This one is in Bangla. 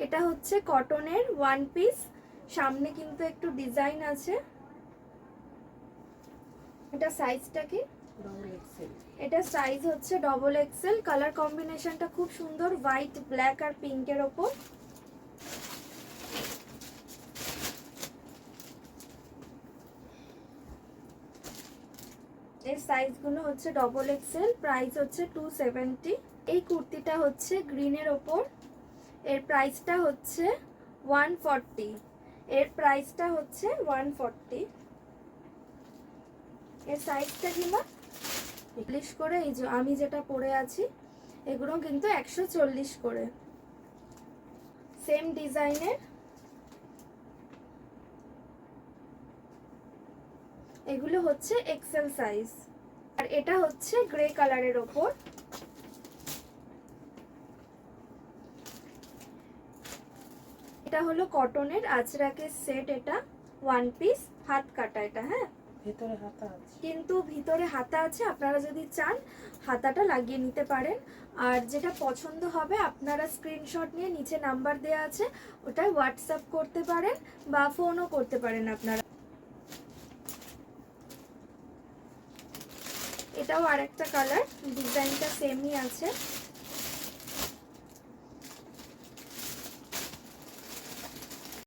এটা হচ্ছে কটনের ওয়ান পিস, সামনে কিন্তু একটু ডিজাইন আছে। এটা সাইজটা কি? Double XL. এটা সাইজ হচ্ছে ডবল এক্সেল। কালার কম্বিনেশনটা খুব সুন্দর, হোয়াইট, ব্ল্যাক আর পিঙ্কের ওপর। এর সাইজগুলো হচ্ছে ডবল এক্সেল, প্রাইস হচ্ছে 270। এই কুর্তিটা হচ্ছে গ্রিনের ওপর, এর প্রাইসটা হচ্ছে 140। এর প্রাইসটা হচ্ছে 140। এর সাইজটা কি মা? 40 করে। এই যে আমি যেটা পরে আছি এগুলো কিন্তু 140 করে। সেম ডিজাইনের এগুলো হচ্ছে এক্সেল সাইজ। আর এটা হচ্ছে গ্রে কালারের ওপর। এটা হলো কটনের আজরাকের সেট, এটা ওয়ান পিস, হাত কাটা এটা। হ্যাঁ, ভেতরে হাতা আছে, কিন্তু ভিতরে হাতা আছে, আপনারা যদি চান হাতাটা লাগিয়ে নিতে পারেন। আর যেটা পছন্দ হবে আপনারা স্ক্রিনশট নিয়ে নিচে নাম্বার দেওয়া আছে, ওটা হোয়াটসঅ্যাপ করতে পারেন বা ফোনও করতে পারেন আপনারা। এটাও আরেকটা কালার, ডিজাইনটা সেমই আছে।